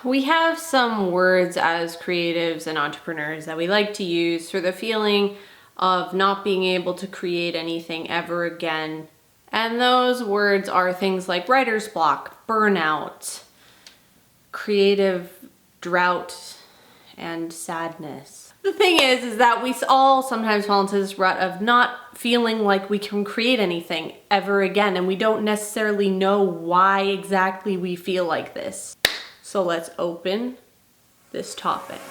We have some words as creatives and entrepreneurs that we like to use for the feeling of not being able to create anything ever again. And those words are things like writer's block, burnout, creative drought, and sadness. The thing is that we all sometimes fall into this rut of not feeling like we can create anything ever again, and we don't necessarily know why exactly we feel like this. So let's open this topic.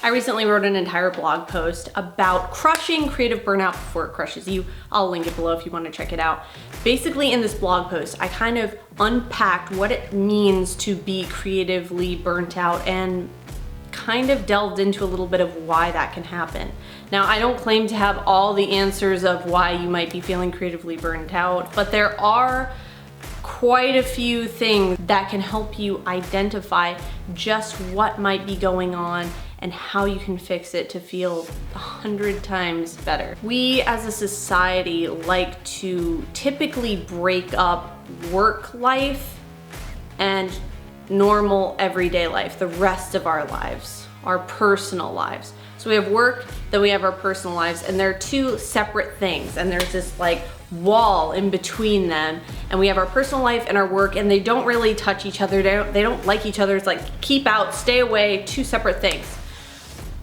I recently wrote an entire blog post about crushing creative burnout before it crushes you. I'll link it below if you want to check it out. Basically, in this blog post, I kind of unpacked what it means to be creatively burnt out and kind of delved into a little bit of why that can happen. Now, I don't claim to have all the answers of why you might be feeling creatively burnt out, but there are quite a few things that can help you identify just what might be going on and how you can fix it to feel 100 times better. We as a society like to typically break up work life and normal everyday life, the rest of our lives, our personal lives. So we have work, then we have our personal lives, and they're two separate things, and there's this like wall in between them, and we have our personal life and our work, and they don't really touch each other. They don't like each other. It's like keep out, stay away, two separate things.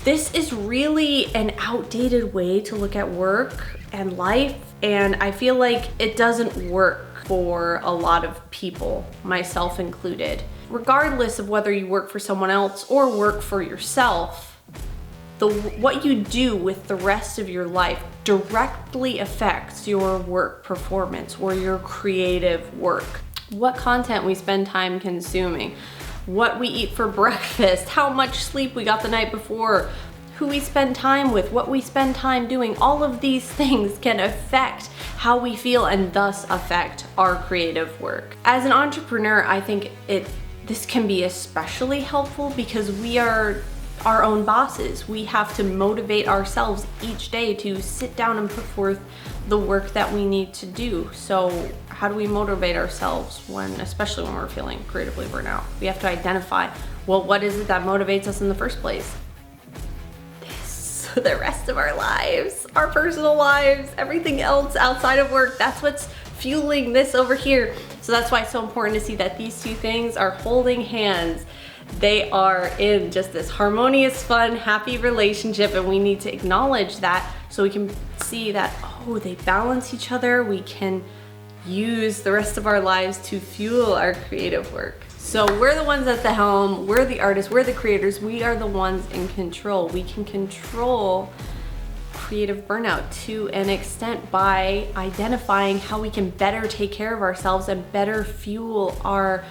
This is really an outdated way to look at work and life, and I feel like it doesn't work for a lot of people, myself included. Regardless of whether you work for someone else or work for yourself, what you do with the rest of your life directly affects your work performance or your creative work. What content we spend time consuming, what we eat for breakfast, how much sleep we got the night before, who we spend time with, what we spend time doing, all of these things can affect how we feel and thus affect our creative work. As an entrepreneur, I think this can be especially helpful because we are our own bosses. We have to motivate ourselves each day to sit down and put forth the work that we need to do. So how do we motivate ourselves especially when we're feeling creatively burnt out? We have to identify, well, what is it that motivates us in the first place? The rest of our lives, our personal lives, everything else outside of work, that's what's fueling this over here. So that's why it's so important to see that these two things are holding hands. They are in just this harmonious, fun, happy relationship, and we need to acknowledge that so we can see that, oh, they balance each other. We can use the rest of our lives to fuel our creative work. So we're the ones at the helm, we're the artists, we're the creators, we are the ones in control. We can control creative burnout to an extent by identifying how we can better take care of ourselves and better fuel our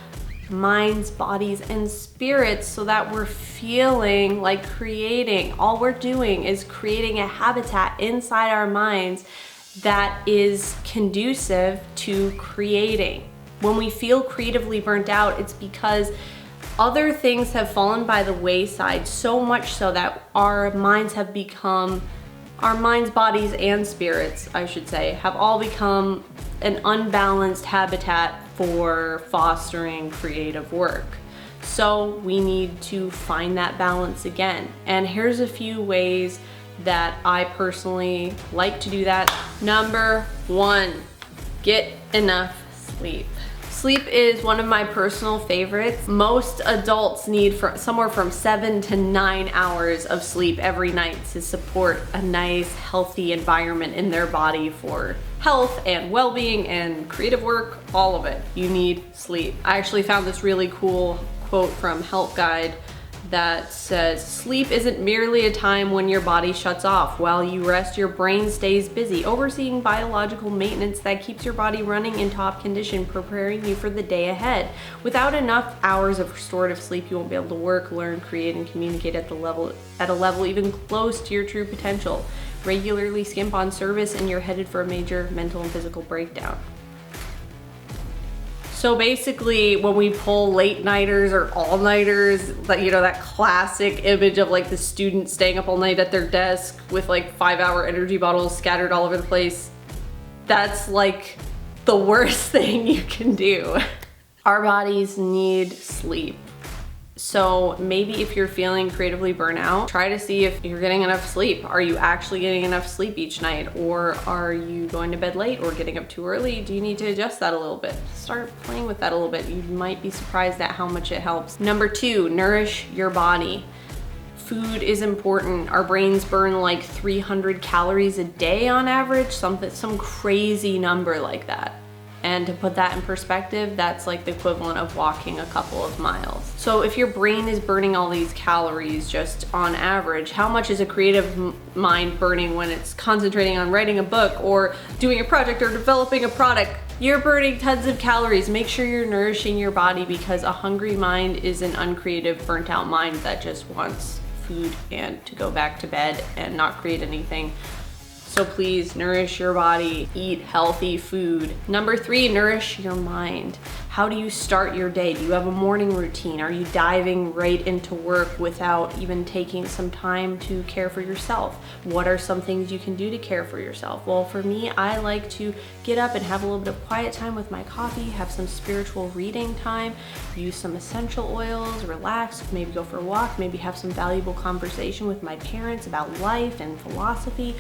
minds, bodies, and spirits so that we're feeling like creating. All we're doing is creating a habitat inside our minds that is conducive to creating. When we feel creatively burnt out, it's because other things have fallen by the wayside, so much so that our minds, bodies, and spirits, I should say, have all become an unbalanced habitat for fostering creative work. So we need to find that balance again. And here's a few ways that I personally like to do that. Number one, get enough sleep. Sleep is one of my personal favorites. Most adults need somewhere from 7 to 9 hours of sleep every night to support a nice, healthy environment in their body for health and well-being and creative work, all of it. You need sleep. I actually found this really cool quote from Help Guide that says, sleep isn't merely a time when your body shuts off. While you rest, your brain stays busy, overseeing biological maintenance that keeps your body running in top condition, preparing you for the day ahead. Without enough hours of restorative sleep, you won't be able to work, learn, create, and communicate at a level even close to your true potential. Regularly skimp on service and you're headed for a major mental and physical breakdown. So basically, when we pull late-nighters or all-nighters, that classic image of like the student staying up all night at their desk with like 5-hour energy bottles scattered all over the place, That's like the worst thing you can do. Our bodies need sleep. So maybe if you're feeling creatively burnt out, try to see if you're getting enough sleep. Are you actually getting enough sleep each night? Or are you going to bed late or getting up too early? Do you need to adjust that a little bit? Start playing with that a little bit. You might be surprised at how much it helps. Number 2, nourish your body. Food is important. Our brains burn like 300 calories a day on average, some crazy number like that. And to put that in perspective, that's like the equivalent of walking a couple of miles. So if your brain is burning all these calories just on average, how much is a creative mind burning when it's concentrating on writing a book or doing a project or developing a product? You're burning tons of calories. Make sure you're nourishing your body, because a hungry mind is an uncreative, burnt out mind that just wants food and to go back to bed and not create anything. So please nourish your body, eat healthy food. Number 3, nourish your mind. How do you start your day? Do you have a morning routine? Are you diving right into work without even taking some time to care for yourself? What are some things you can do to care for yourself? Well, for me, I like to get up and have a little bit of quiet time with my coffee, have some spiritual reading time, use some essential oils, relax, maybe go for a walk, maybe have some valuable conversation with my parents about life and philosophy.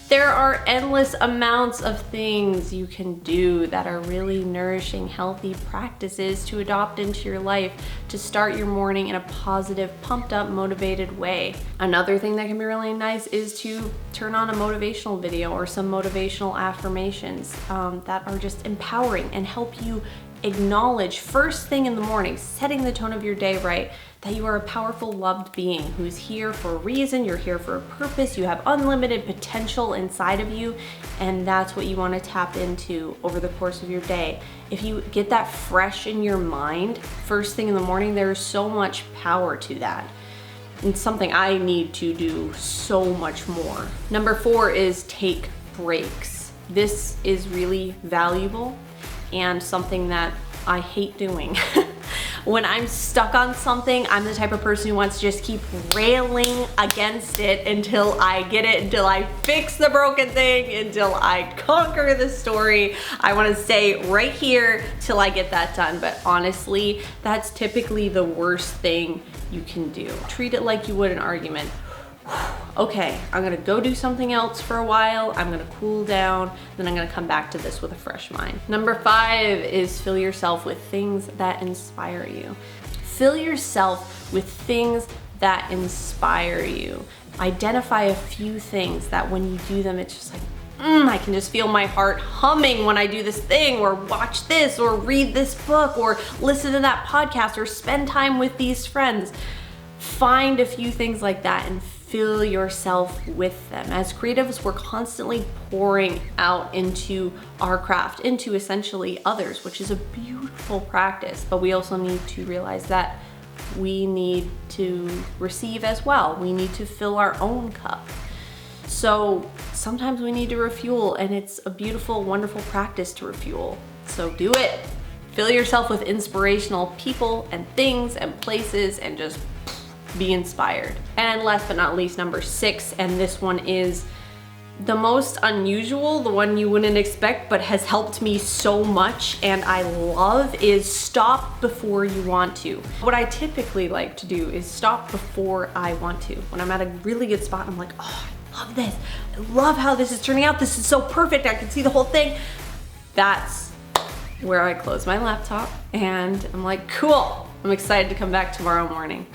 There are endless amounts of things you can do that are really nourishing, healthy practices to adopt into your life to start your morning in a positive, pumped up, motivated way. Another thing that can be really nice is to turn on a motivational video or some motivational affirmations that are just empowering and help you acknowledge first thing in the morning, setting the tone of your day right, that you are a powerful, loved being who's here for a reason, you're here for a purpose, you have unlimited potential inside of you, and that's what you want to tap into over the course of your day. If you get that fresh in your mind, first thing in the morning, there's so much power to that. It's something I need to do so much more. Number 4 is take breaks. This is really valuable and something that I hate doing. When I'm stuck on something, I'm the type of person who wants to just keep railing against it until I get it, until I fix the broken thing, until I conquer the story. I want to stay right here till I get that done. But honestly, that's typically the worst thing you can do. Treat it like you would an argument. Okay, I'm gonna go do something else for a while, I'm gonna cool down, then I'm gonna come back to this with a fresh mind. Number 5 is fill yourself with things that inspire you. Fill yourself with things that inspire you. Identify a few things that when you do them, it's just like, I can just feel my heart humming when I do this thing, or watch this, or read this book, or listen to that podcast, or spend time with these friends. Find a few things like that and fill yourself with them. As creatives, we're constantly pouring out into our craft, into essentially others, which is a beautiful practice, but we also need to realize that we need to receive as well. We need to fill our own cup. So sometimes we need to refuel, and it's a beautiful, wonderful practice to refuel. So do it. Fill yourself with inspirational people and things and places, and just be inspired. And last but not least, number 6, and this one is the most unusual, the one you wouldn't expect, but has helped me so much and I love, is stop before you want to. What I typically like to do is stop before I want to. When I'm at a really good spot, I'm like, oh, I love this. I love how this is turning out. This is so perfect. I can see the whole thing. That's where I close my laptop and I'm like, cool. I'm excited to come back tomorrow morning.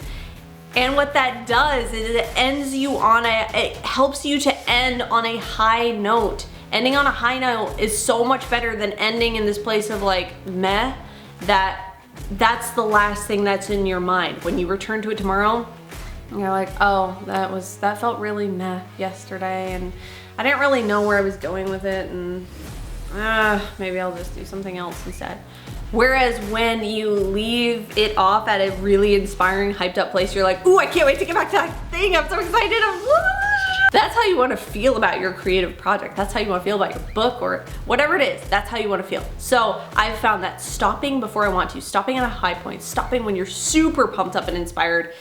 And what that does is it helps you to end on a high note. Ending on a high note is so much better than ending in this place of like meh, that's the last thing that's in your mind. When you return to it tomorrow, you're like, oh, that felt really meh yesterday, and I didn't really know where I was going with it, and maybe I'll just do something else instead. Whereas when you leave it off at a really inspiring, hyped up place, you're like, ooh, I can't wait to get back to that thing. I'm so excited. That's how you want to feel about your creative project. That's how you want to feel about your book or whatever it is. That's how you want to feel. So I've found that stopping before I want to, stopping at a high point, stopping when you're super pumped up and inspired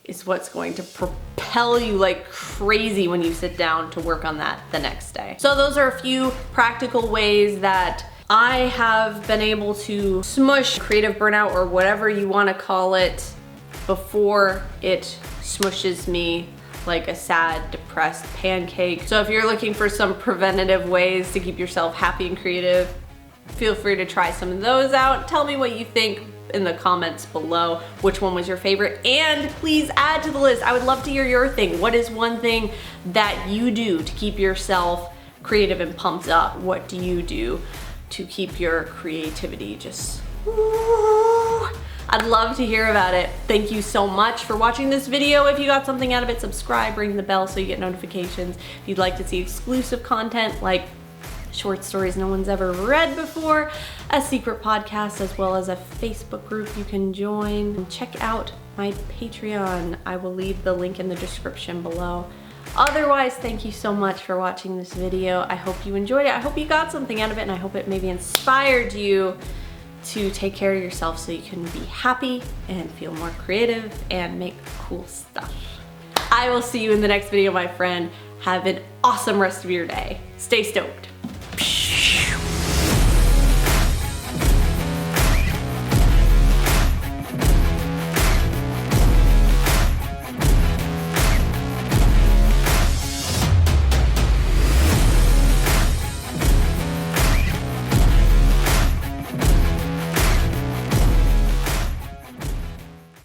is what's going to propel you like crazy when you sit down to work on that the next day. So those are a few practical ways that I have been able to smush creative burnout, or whatever you want to call it, before it smushes me like a sad, depressed pancake. So if you're looking for some preventative ways to keep yourself happy and creative, feel free to try some of those out. Tell me what you think in the comments below. Which one was your favorite? And please add to the list. I would love to hear your thing. What is one thing that you do to keep yourself creative and pumped up? What do you do to keep your creativity just woo? I'd love to hear about it. Thank you so much for watching this video. If you got something out of it, subscribe, ring the bell so you get notifications. If you'd like to see exclusive content like short stories no one's ever read before, a secret podcast, as well as a Facebook group you can join, and check out my Patreon. I will leave the link in the description below. Otherwise, thank you so much for watching this video. I hope you enjoyed it. I hope you got something out of it, and I hope it maybe inspired you to take care of yourself so you can be happy and feel more creative and make cool stuff. I will see you in the next video, my friend. Have an awesome rest of your day. Stay stoked.